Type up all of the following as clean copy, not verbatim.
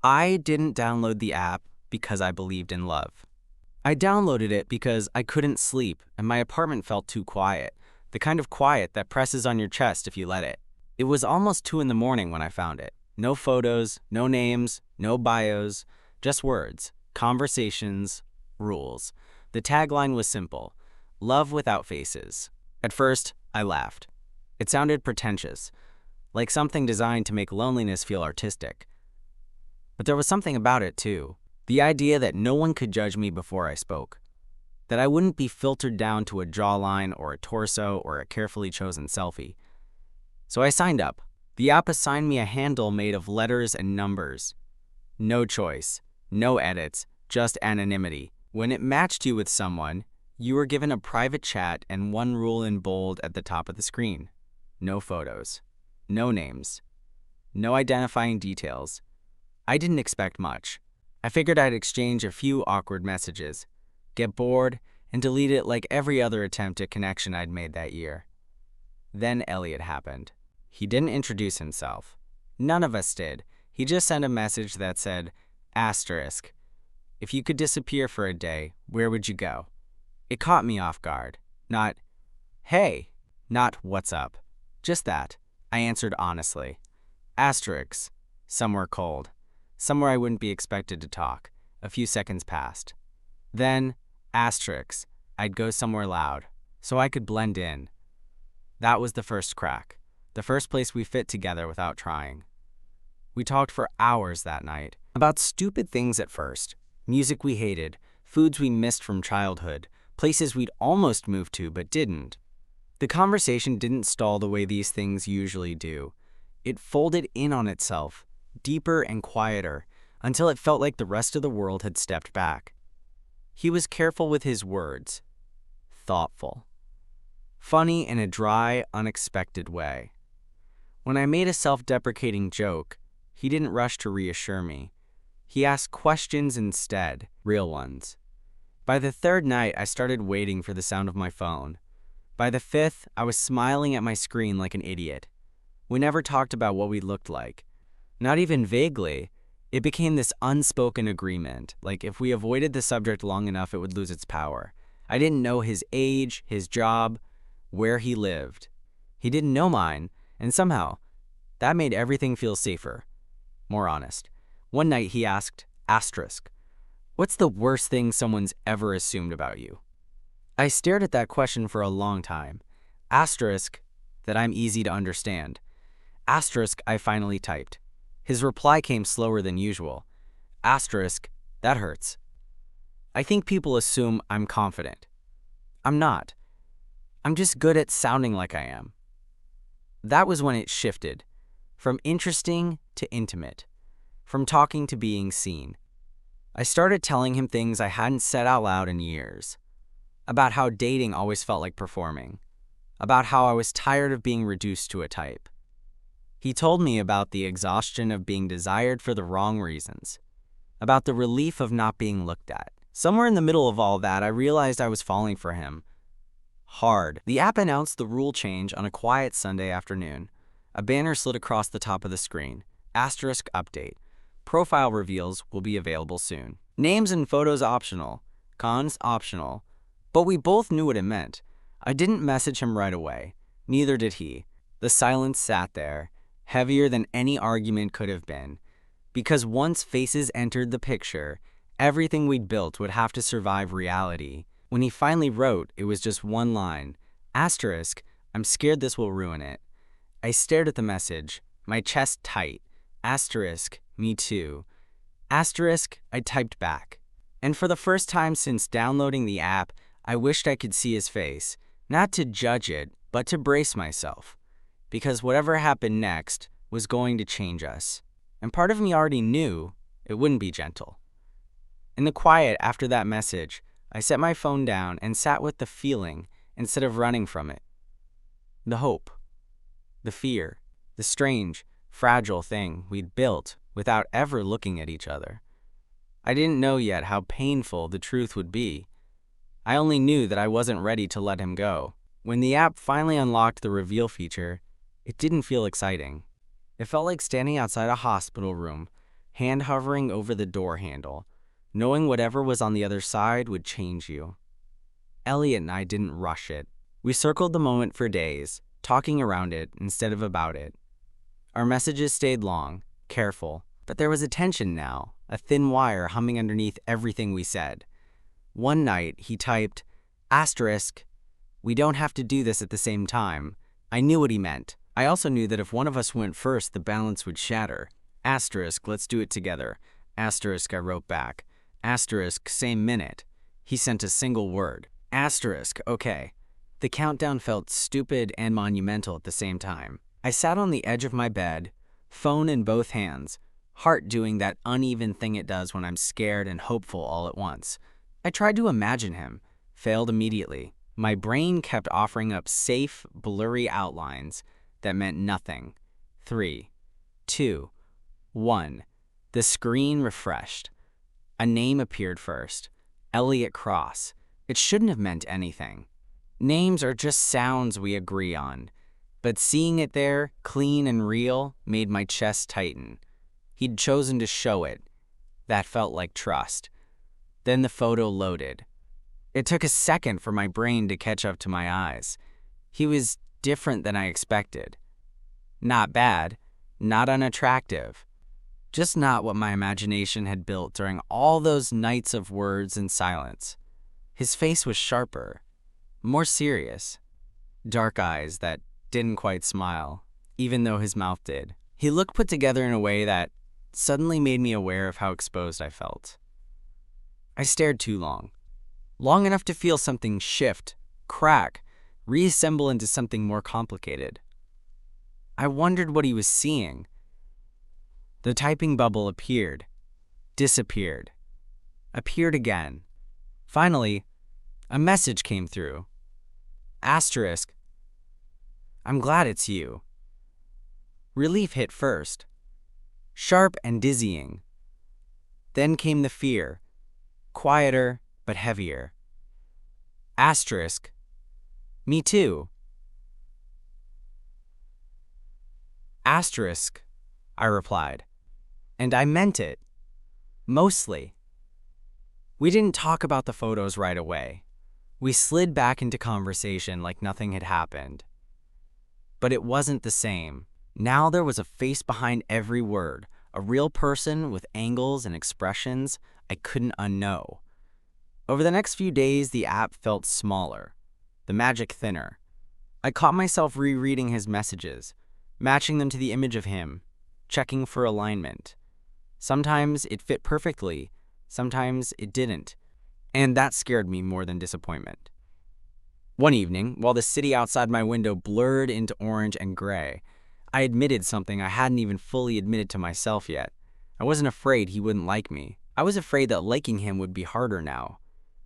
I didn't download the app because I believed in love. I downloaded it because I couldn't sleep and my apartment felt too quiet, the kind of quiet that presses on your chest if you let it. It was almost 2 in the morning when I found it. No photos, no names, no bios, just words, conversations, rules. The tagline was simple: love without faces. At first, I laughed. It sounded pretentious, like something designed to make loneliness feel artistic. But there was something about it too. The idea that no one could judge me before I spoke. That I wouldn't be filtered down to a jawline or a torso or a carefully chosen selfie. So I signed up. The app assigned me a handle made of letters and numbers. No choice, no edits, just anonymity. When it matched you with someone, you were given a private chat and one rule in bold at the top of the screen. No photos, no names, no identifying details. I didn't expect much. I figured I'd exchange a few awkward messages, get bored, and delete it like every other attempt at connection I'd made that year. Then Elliot happened. He didn't introduce himself. None of us did. He just sent a message that said, asterisk, if you could disappear for a day, where would you go? It caught me off guard. Not, hey, not what's up. Just that. I answered honestly. Asterisks, somewhere cold. Somewhere I wouldn't be expected to talk. A few seconds passed. Then, asterisks, I'd go somewhere loud, so I could blend in. That was the first crack. The first place we fit together without trying. We talked for hours that night, about stupid things at first. Music we hated, foods we missed from childhood, places we'd almost moved to but didn't. The conversation didn't stall the way these things usually do. It folded in on itself, deeper and quieter, until it felt like the rest of the world had stepped back. He was careful with his words, thoughtful, funny in a dry, unexpected way. When I made a self-deprecating joke, he didn't rush to reassure me. He asked questions instead, real ones. By the third night, I started waiting for the sound of my phone. By the fifth, I was smiling at my screen like an idiot. We never talked about what we looked like. Not even vaguely. It became this unspoken agreement, like if we avoided the subject long enough, it would lose its power. I didn't know his age, his job, where he lived. He didn't know mine, and somehow, that made everything feel safer, more honest. One night he asked, asterisk, what's the worst thing someone's ever assumed about you? I stared at that question for a long time. Asterisk, that I'm easy to understand. Asterisk, I finally typed. His reply came slower than usual. Asterisk, that hurts. I think people assume I'm confident. I'm not. I'm just good at sounding like I am. That was when it shifted, from interesting to intimate, from talking to being seen. I started telling him things I hadn't said out loud in years, about how dating always felt like performing, about how I was tired of being reduced to a type. He told me about the exhaustion of being desired for the wrong reasons, about the relief of not being looked at. Somewhere in the middle of all that, I realized I was falling for him. Hard. The app announced the rule change on a quiet Sunday afternoon. A banner slid across the top of the screen. Asterisk update. Profile reveals will be available soon. Names and photos optional. Cons optional. But we both knew what it meant. I didn't message him right away. Neither did he. The silence sat there, heavier than any argument could have been. Because once faces entered the picture, everything we'd built would have to survive reality. When he finally wrote, it was just one line. Asterisk, I'm scared this will ruin it. I stared at the message, my chest tight. Asterisk, me too. Asterisk, I typed back. And for the first time since downloading the app, I wished I could see his face. Not to judge it, but to brace myself. Because whatever happened next was going to change us. And part of me already knew it wouldn't be gentle. In the quiet after that message, I set my phone down and sat with the feeling instead of running from it. The hope, the fear, the strange, fragile thing we'd built without ever looking at each other. I didn't know yet how painful the truth would be. I only knew that I wasn't ready to let him go. When the app finally unlocked the reveal feature, it didn't feel exciting. It felt like standing outside a hospital room, hand hovering over the door handle, knowing whatever was on the other side would change you. Elliot and I didn't rush it. We circled the moment for days, talking around it instead of about it. Our messages stayed long, careful, but there was a tension now, a thin wire humming underneath everything we said. One night, he typed, "Asterisk, we don't have to do this at the same time." I knew what he meant. I also knew that if one of us went first, the balance would shatter. Asterisk, let's do it together. Asterisk, I wrote back. Asterisk, same minute. He sent a single word. Asterisk, okay. The countdown felt stupid and monumental at the same time. I sat on the edge of my bed, phone in both hands, heart doing that uneven thing it does when I'm scared and hopeful all at once. I tried to imagine him, failed immediately. My brain kept offering up safe, blurry outlines that meant nothing. 3, 2, 1. The screen refreshed. A name appeared first. Elliot Cross. It shouldn't have meant anything. Names are just sounds we agree on. But seeing it there, clean and real, made my chest tighten. He'd chosen to show it. That felt like trust. Then the photo loaded. It took a second for my brain to catch up to my eyes. He was different than I expected. Not bad, not unattractive. Just not what my imagination had built during all those nights of words and silence. His face was sharper, more serious. Dark eyes that didn't quite smile, even though his mouth did. He looked put together in a way that suddenly made me aware of how exposed I felt. I stared too long. Long enough to feel something shift, crack, reassemble into something more complicated. I wondered what he was seeing. The typing bubble appeared, disappeared, appeared again. Finally, a message came through. Asterisk, I'm glad it's you. Relief hit first, sharp and dizzying. Then came the fear, quieter but heavier. Asterisk, me too. Asterisk, I replied. And I meant it. Mostly. We didn't talk about the photos right away. We slid back into conversation like nothing had happened. But it wasn't the same. Now there was a face behind every word, a real person with angles and expressions I couldn't unknow. Over the next few days, the app felt smaller, the magic thinner. I caught myself rereading his messages, matching them to the image of him, checking for alignment. Sometimes it fit perfectly, sometimes it didn't, and that scared me more than disappointment. One evening, while the city outside my window blurred into orange and gray, I admitted something I hadn't even fully admitted to myself yet. I wasn't afraid he wouldn't like me. I was afraid that liking him would be harder now,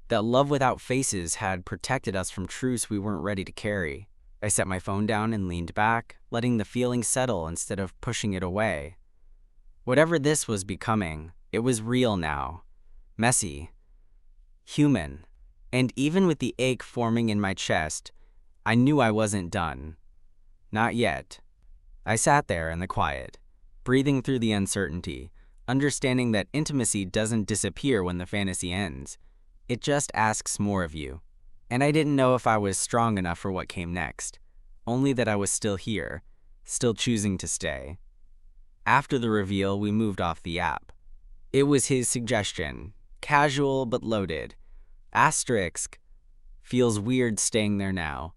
that love without faces had protected us from truths we weren't ready to carry. I set my phone down and leaned back, letting the feeling settle instead of pushing it away. Whatever this was becoming, it was real now. Messy. Human. And even with the ache forming in my chest, I knew I wasn't done. Not yet. I sat there in the quiet, breathing through the uncertainty, understanding that intimacy doesn't disappear when the fantasy ends. It just asks more of you. And I didn't know if I was strong enough for what came next, only that I was still here, still choosing to stay. After the reveal, we moved off the app. It was his suggestion, casual but loaded. Asterisk, feels weird staying there now.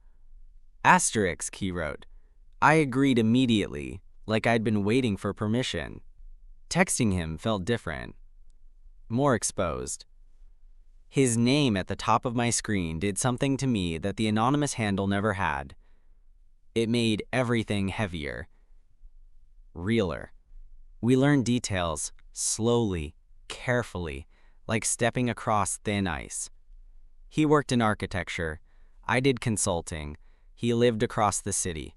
Asterisk, he wrote. I agreed immediately, like I'd been waiting for permission. Texting him felt different, more exposed. His name at the top of my screen did something to me that the anonymous handle never had. It made everything heavier, realer. We learned details, slowly, carefully, like stepping across thin ice. He worked in architecture. I did consulting. He lived across the city.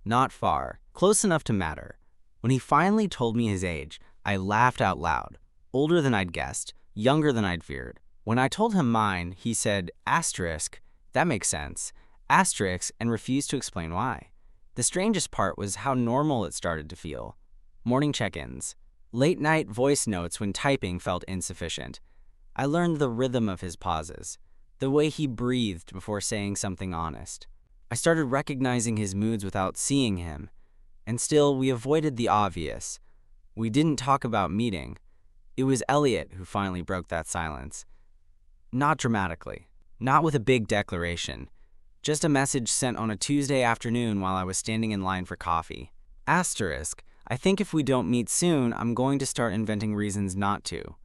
Not far, close enough to matter. When he finally told me his age, I laughed out loud. Older than I'd guessed, younger than I'd feared. When I told him mine, he said, asterisk, that makes sense, asterisk, and refused to explain why. The strangest part was how normal it started to feel. Morning check-ins, Late-night voice notes when typing felt insufficient. I learned the rhythm of his pauses, the way he breathed before saying something honest. I started recognizing his moods without seeing him, and still we avoided the obvious. We didn't talk about meeting. It was Elliot who finally broke that silence. Not dramatically, not with a big declaration, just a message sent on a Tuesday afternoon while I was standing in line for coffee. Asterisk, I think if we don't meet soon, I'm going to start inventing reasons not to.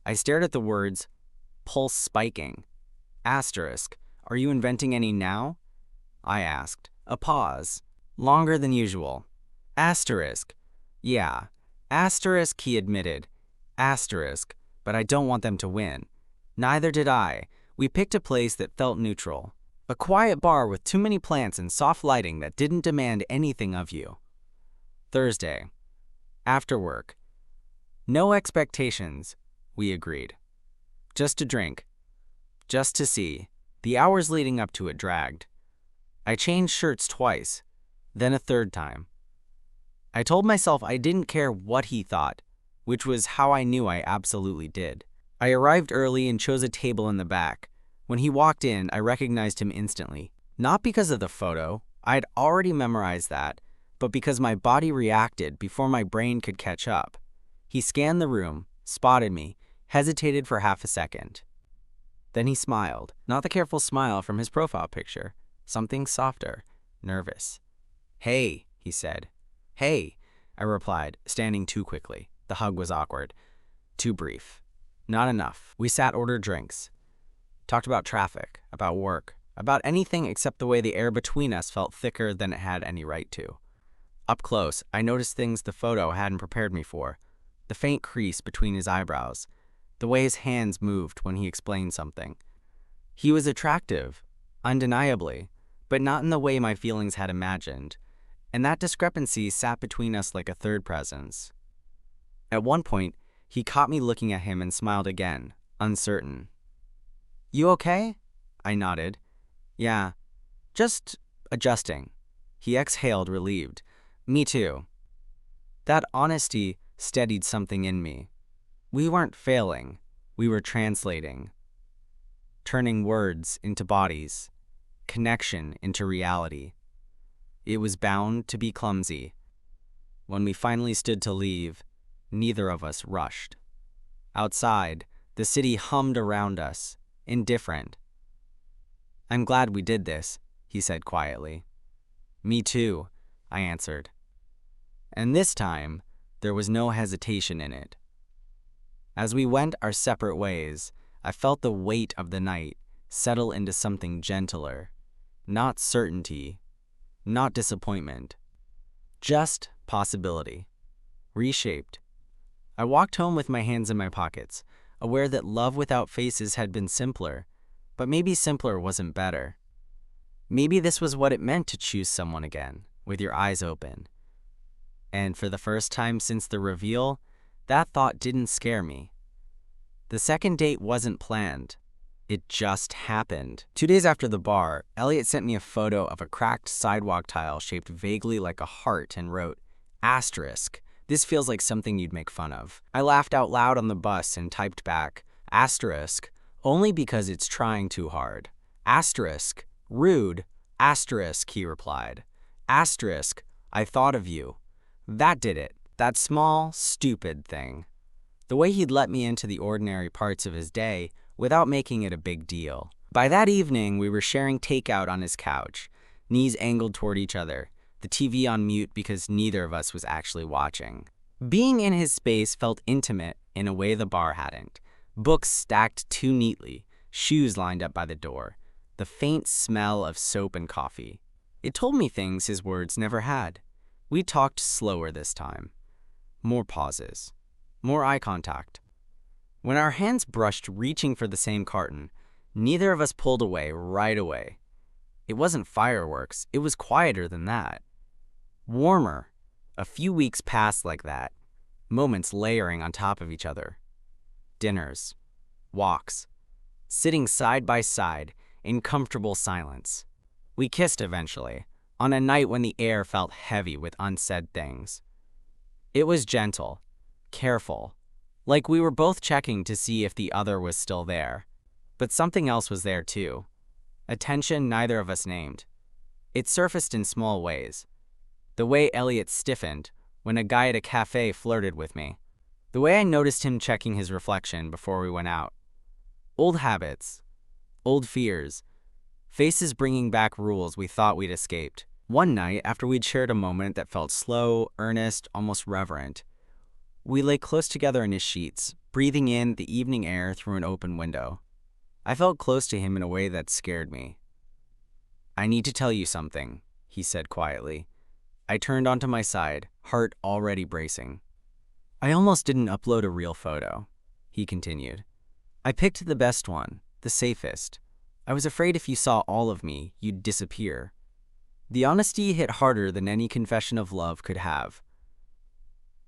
I stared at the words, pulse spiking. Asterisk, are you inventing any now? I asked. A pause, longer than usual. Asterisk, yeah. Asterisk, he admitted. Asterisk, but I don't want them to win. Neither did I. We picked a place that felt neutral. A quiet bar with too many plants and soft lighting that didn't demand anything of you. Thursday. After work. No expectations, we agreed. Just to drink. Just to see. The hours leading up to it dragged. I changed shirts twice, then a third time. I told myself I didn't care what he thought, which was how I knew I absolutely did. I arrived early and chose a table in the back. When he walked in, I recognized him instantly. Not because of the photo, I'd already memorized that, but because my body reacted before my brain could catch up. He scanned the room, spotted me, hesitated for half a second. Then he smiled, not the careful smile from his profile picture, something softer, nervous. Hey, he said. Hey, I replied, standing too quickly. The hug was awkward. Too brief. Not enough. We sat, ordered drinks. Talked about traffic, about work, about anything except the way the air between us felt thicker than it had any right to. Up close, I noticed things the photo hadn't prepared me for. The faint crease between his eyebrows. The way his hands moved when he explained something. He was attractive, undeniably, but not in the way my feelings had imagined. And that discrepancy sat between us like a third presence. At one point, he caught me looking at him and smiled again, uncertain. You okay? I nodded. Yeah, just adjusting. He exhaled, relieved. Me too. That honesty steadied something in me. We weren't failing. We were translating. Turning words into bodies. Connection into reality. It was bound to be clumsy. When we finally stood to leave, neither of us rushed. Outside, the city hummed around us, indifferent. I'm glad we did this, he said quietly. Me too, I answered. And this time, there was no hesitation in it. As we went our separate ways, I felt the weight of the night settle into something gentler. Not certainty, not disappointment, just possibility. Reshaped. I walked home with my hands in my pockets, aware that love without faces had been simpler, but maybe simpler wasn't better. Maybe this was what it meant to choose someone again, with your eyes open. And for the first time since the reveal, that thought didn't scare me. The second date wasn't planned. It just happened. 2 days after the bar, Elliot sent me a photo of a cracked sidewalk tile shaped vaguely like a heart and wrote, asterisk, this feels like something you'd make fun of. I laughed out loud on the bus and typed back, asterisk, only because it's trying too hard. Asterisk, rude. Asterisk, he replied. Asterisk, I thought of you. That did it. That small, stupid thing. The way he'd let me into the ordinary parts of his day without making it a big deal. By that evening, we were sharing takeout on his couch, knees angled toward each other, the TV on mute because neither of us was actually watching. Being in his space felt intimate in a way the bar hadn't. Books stacked too neatly, shoes lined up by the door, the faint smell of soap and coffee. It told me things his words never had. We talked slower this time. More pauses. More eye contact. When our hands brushed reaching for the same carton, neither of us pulled away right away. It wasn't fireworks, it was quieter than that. Warmer. A few weeks passed like that, moments layering on top of each other. Dinners. Walks. Sitting side by side in comfortable silence. We kissed eventually, on a night when the air felt heavy with unsaid things. It was gentle, careful, like we were both checking to see if the other was still there. But something else was there too, a tension neither of us named. It surfaced in small ways. The way Elliot stiffened when a guy at a cafe flirted with me. The way I noticed him checking his reflection before we went out. Old habits, old fears, faces bringing back rules we thought we'd escaped. One night, after we'd shared a moment that felt slow, earnest, almost reverent, we lay close together in his sheets, breathing in the evening air through an open window. I felt close to him in a way that scared me. "I need to tell you something," he said quietly. I turned onto my side, heart already bracing. "I almost didn't upload a real photo," he continued. "I picked the best one, the safest. I was afraid if you saw all of me, you'd disappear." The honesty hit harder than any confession of love could have.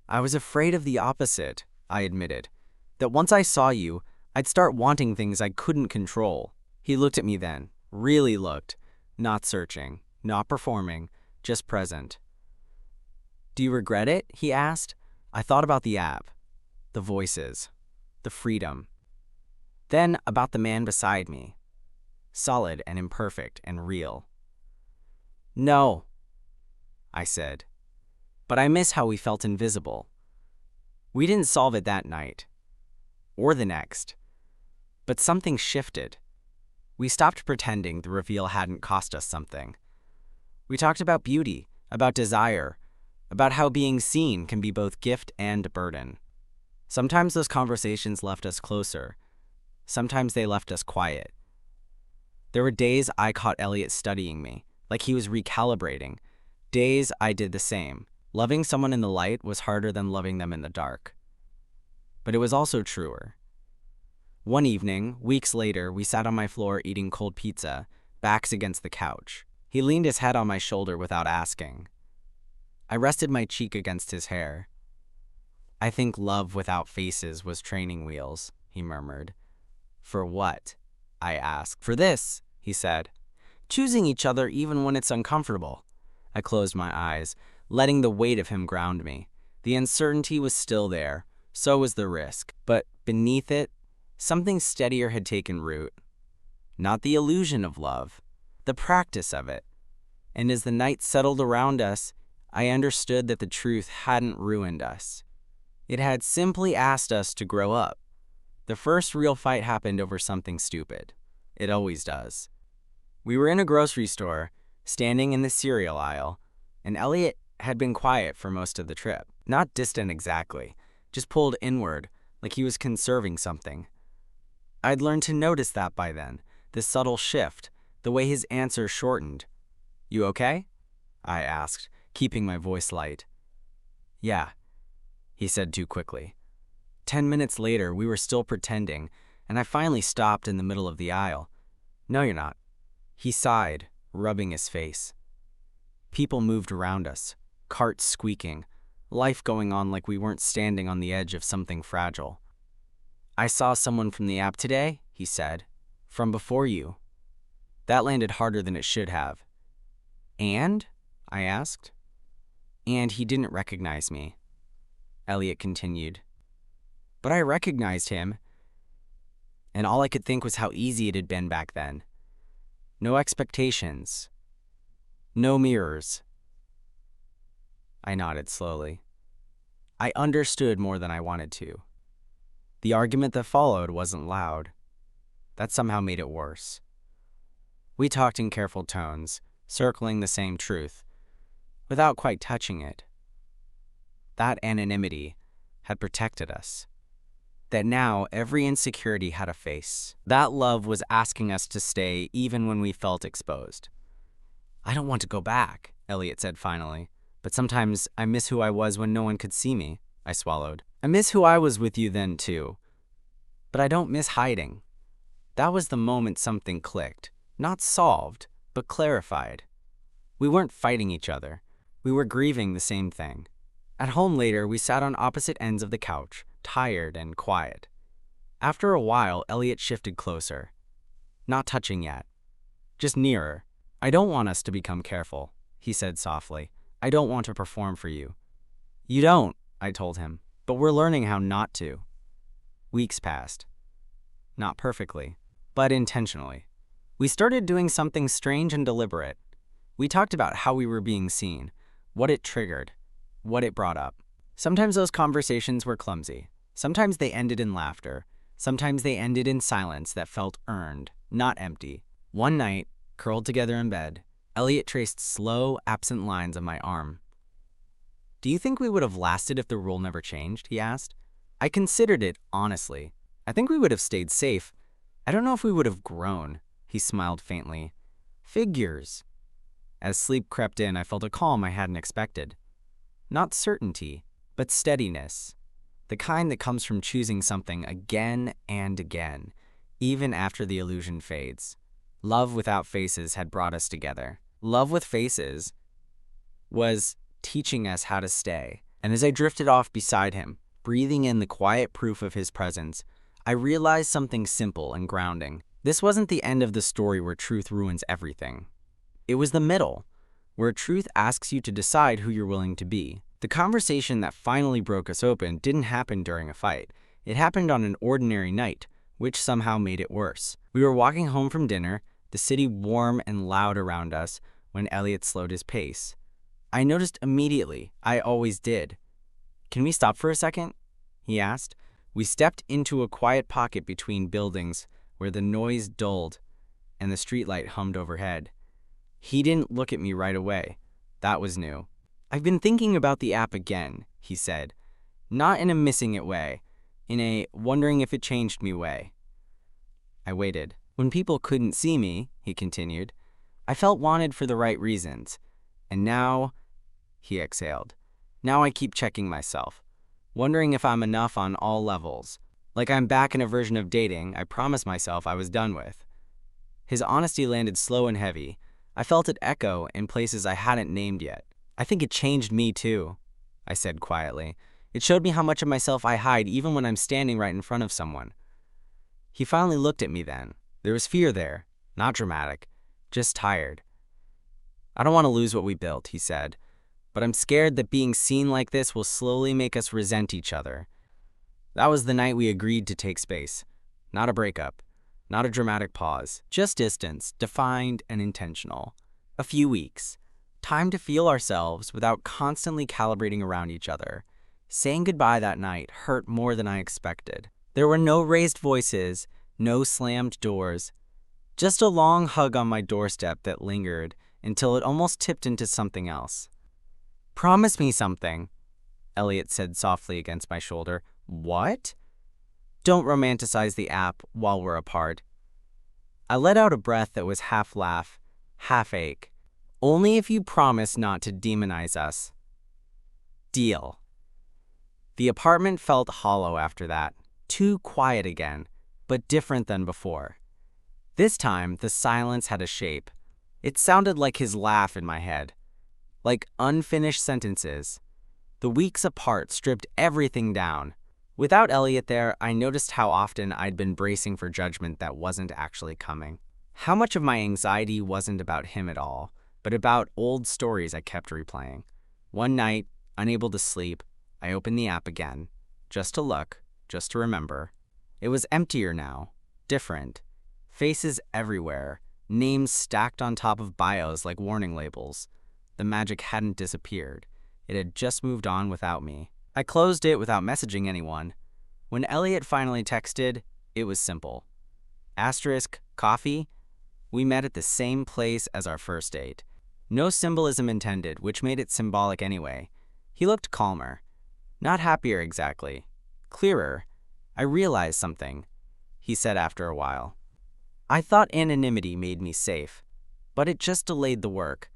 "I was afraid of the opposite," I admitted. "That once I saw you, I'd start wanting things I couldn't control." He looked at me then, really looked, not searching, not performing, just present. "Do you regret it?" he asked. I thought about the app, the voices, the freedom. Then about the man beside me, solid and imperfect and real. "No," I said, "but I miss how we felt invisible." We didn't solve it that night, or the next, but something shifted. We stopped pretending the reveal hadn't cost us something. We talked about beauty, about desire, about how being seen can be both gift and burden. Sometimes those conversations left us closer. Sometimes they left us quiet. There were days I caught Elliot studying me, like he was recalibrating. Days I did the same. Loving someone in the light was harder than loving them in the dark. But it was also truer. One evening, weeks later, we sat on my floor eating cold pizza, backs against the couch. He leaned his head on my shoulder without asking. I rested my cheek against his hair. "I think love without faces was training wheels," he murmured. "For what?" I asked. "For this," he said. "Choosing each other even when it's uncomfortable." I closed my eyes, letting the weight of him ground me. The uncertainty was still there, so was the risk. But beneath it, something steadier had taken root. Not the illusion of love, the practice of it. And as the night settled around us, I understood that the truth hadn't ruined us. It had simply asked us to grow up. The first real fight happened over something stupid. It always does. We were in a grocery store, standing in the cereal aisle, and Elliot had been quiet for most of the trip. Not distant exactly, just pulled inward, like he was conserving something. I'd learned to notice that by then, this subtle shift, the way his answer shortened. "You okay?" I asked, keeping my voice light. "Yeah," he said too quickly. 10 minutes later, we were still pretending, and I finally stopped in the middle of the aisle. "No, you're not." He sighed, rubbing his face. People moved around us, carts squeaking, life going on like we weren't standing on the edge of something fragile. "I saw someone from the app today," he said, "from before you." That landed harder than it should have. "And?" I asked. "And he didn't recognize me," Elliot continued. "But I recognized him, and all I could think was how easy it had been back then. No expectations. No mirrors." I nodded slowly. I understood more than I wanted to. The argument that followed wasn't loud. That somehow made it worse. We talked in careful tones, circling the same truth, without quite touching it. That anonymity had protected us. That now every insecurity had a face. That love was asking us to stay even when we felt exposed. "I don't want to go back," Elliot said finally. "But sometimes I miss who I was when no one could see me," I swallowed. "I miss who I was with you then too. But I don't miss hiding." That was the moment something clicked. Not solved, but clarified. We weren't fighting each other. We were grieving the same thing. At home later, we sat on opposite ends of the couch, tired and quiet. After a while, Elliot shifted closer. Not touching yet. Just nearer. "I don't want us to become careful," he said softly. "I don't want to perform for you." "You don't," I told him, but we're learning how not to. Weeks passed. Not perfectly, but intentionally. We started doing something strange and deliberate. We talked about how we were being seen, what it triggered, what it brought up. Sometimes those conversations were clumsy. Sometimes they ended in laughter. Sometimes they ended in silence that felt earned, not empty. One night, curled together in bed, Elliot traced slow, absent lines on my arm. "Do you think we would have lasted if the rule never changed?" he asked. I considered it, honestly. I think we would have stayed safe. I don't know if we would have grown. He smiled faintly. Figures. As sleep crept in, I felt a calm I hadn't expected. Not certainty, but steadiness. The kind that comes from choosing something again and again, even after the illusion fades. Love without faces had brought us together. Love with faces was teaching us how to stay. And as I drifted off beside him, breathing in the quiet proof of his presence, I realized something simple and grounding. This wasn't the end of the story where truth ruins everything. It was the middle, where truth asks you to decide who you're willing to be. The conversation that finally broke us open didn't happen during a fight. It happened on an ordinary night, which somehow made it worse. We were walking home from dinner, the city warm and loud around us, when Elliot slowed his pace. I noticed immediately, I always did. "Can we stop for a second?" he asked. We stepped into a quiet pocket between buildings where the noise dulled and the streetlight hummed overhead. He didn't look at me right away. That was new. "I've been thinking about the app again," he said. Not in a missing it way, in a wondering if it changed me way. I waited. "When people couldn't see me," he continued, "I felt wanted for the right reasons. And now," he exhaled, "now I keep checking myself, wondering if I'm enough on all levels. Like I'm back in a version of dating I promised myself I was done with." His honesty landed slow and heavy. I felt it echo in places I hadn't named yet. "I think it changed me too," I said quietly. "It showed me how much of myself I hide even when I'm standing right in front of someone." He finally looked at me then. There was fear there, not dramatic, just tired. "I don't want to lose what we built," he said, "but I'm scared that being seen like this will slowly make us resent each other." That was the night we agreed to take space. Not a breakup, not a dramatic pause, just distance, defined and intentional. A few weeks. Time to feel ourselves without constantly calibrating around each other. Saying goodbye that night hurt more than I expected. There were no raised voices, no slammed doors, just a long hug on my doorstep that lingered until it almost tipped into something else. "Promise me something," Elliot said softly against my shoulder. "What?" "Don't romanticize the app while we're apart." I let out a breath that was half laugh, half ache. "Only if you promise not to demonize us." Deal. The apartment felt hollow after that, too quiet again, but different than before. This time, the silence had a shape. It sounded like his laugh in my head, like unfinished sentences. The weeks apart stripped everything down. Without Elliot there, I noticed how often I'd been bracing for judgment that wasn't actually coming. How much of my anxiety wasn't about him at all, but about old stories I kept replaying. One night, unable to sleep, I opened the app again, just to look, just to remember. It was emptier now, different. Faces everywhere, names stacked on top of bios like warning labels. The magic hadn't disappeared. It had just moved on without me. I closed it without messaging anyone. When Elliot finally texted, it was simple. Asterisk, coffee? We met at the same place as our first date. No symbolism intended, which made it symbolic anyway. He looked calmer. Not happier exactly. Clearer. I realized something, he said after a while. "I thought anonymity made me safe, but it just delayed the work.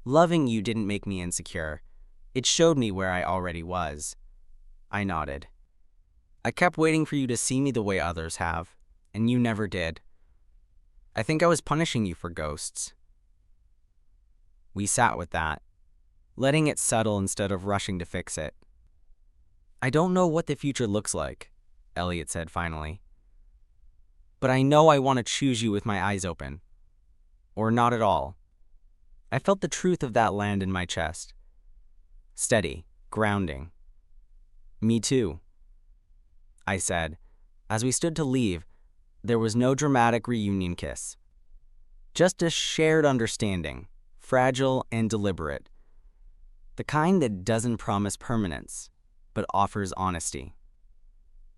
Loving you didn't make me insecure. It showed me where I already was." I nodded. "I kept waiting for you to see me the way others have, and you never did. I think I was punishing you for ghosts." We sat with that, letting it settle instead of rushing to fix it. "I don't know what the future looks like," Elliot said finally. "But I know I want to choose you with my eyes open. Or not at all." I felt the truth of that land in my chest. Steady, grounding. Me too, I said. As we stood to leave, there was no dramatic reunion kiss. Just a shared understanding, fragile and deliberate. The kind that doesn't promise permanence, but offers honesty.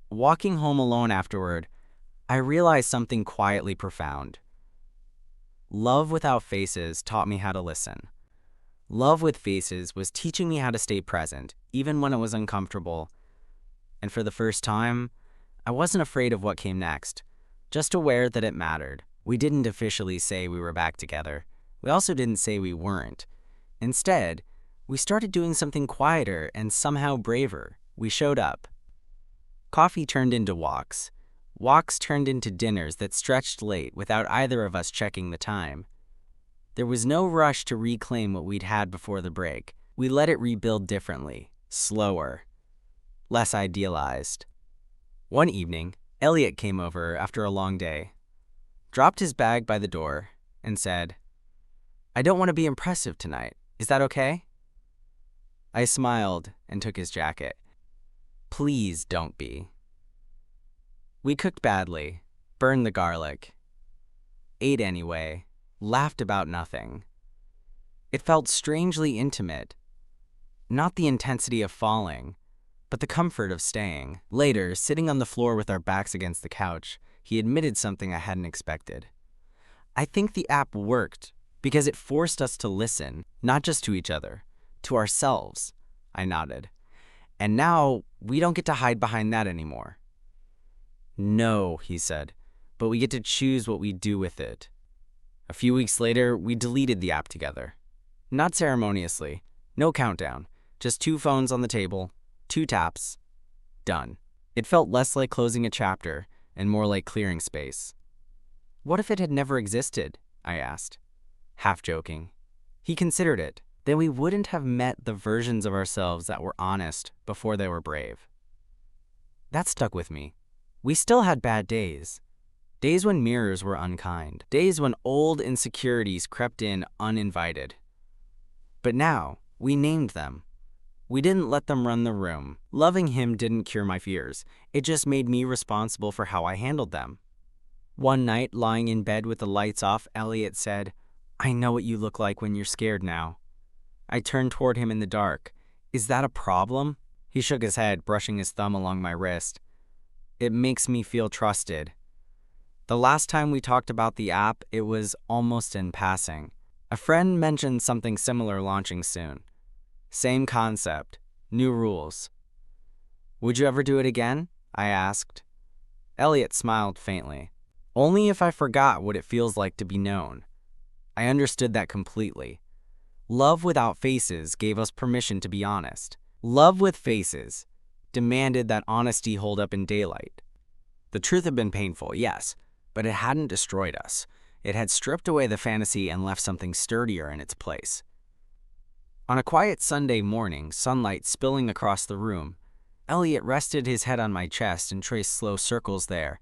Walking home alone afterward, I realized something quietly profound. Love without faces taught me how to listen. Love with faces was teaching me how to stay present, even when it was uncomfortable. And for the first time, I wasn't afraid of what came next, just aware that it mattered. We didn't officially say we were back together. We also didn't say we weren't. Instead, we started doing something quieter and somehow braver. We showed up. Coffee turned into walks. Walks turned into dinners that stretched late without either of us checking the time. There was no rush to reclaim what we'd had before the break. We let it rebuild differently, slower, less idealized. One evening, Elliot came over after a long day, dropped his bag by the door, and said, "I don't want to be impressive tonight. Is that okay?" I smiled and took his jacket. "Please don't be." We cooked badly, burned the garlic, ate anyway, laughed about nothing. It felt strangely intimate. Not the intensity of falling, but the comfort of staying. Later, sitting on the floor with our backs against the couch, he admitted something I hadn't expected. "I think the app worked because it forced us to listen, not just to each other, to ourselves." I nodded. "And now, we don't get to hide behind that anymore." "No," he said, "but we get to choose what we do with it." A few weeks later, we deleted the app together. Not ceremoniously, no countdown, just 2 phones on the table, 2 taps, done. It felt less like closing a chapter and more like clearing space. "What if it had never existed?" I asked, half joking. He considered it. "Then we wouldn't have met the versions of ourselves that were honest before they were brave." That stuck with me. We still had bad days. Days when mirrors were unkind. Days when old insecurities crept in uninvited. But now, we named them. We didn't let them run the room. Loving him didn't cure my fears. It just made me responsible for how I handled them. One night, lying in bed with the lights off, Elliot said, "I know what you look like when you're scared now." I turned toward him in the dark. "Is that a problem?" He shook his head, brushing his thumb along my wrist. "It makes me feel trusted." The last time we talked about the app, it was almost in passing. A friend mentioned something similar launching soon. Same concept, new rules. "Would you ever do it again?" I asked. Elliot smiled faintly. "Only if I forgot what it feels like to be known." I understood that completely. Love without faces gave us permission to be honest. Love with faces demanded that honesty hold up in daylight. The truth had been painful, yes, but it hadn't destroyed us. It had stripped away the fantasy and left something sturdier in its place. On a quiet Sunday morning, sunlight spilling across the room, Elliot rested his head on my chest and traced slow circles there,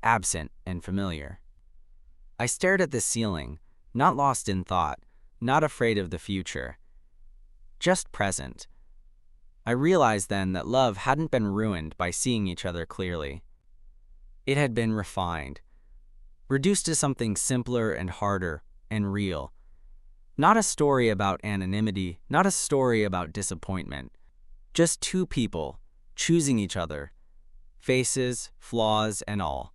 absent and familiar. I stared at the ceiling, not lost in thought, not afraid of the future, just present. I realized then that love hadn't been ruined by seeing each other clearly. It had been refined, reduced to something simpler and harder and real. Not a story about anonymity, not a story about disappointment. Just 2 people choosing each other, faces, flaws, and all.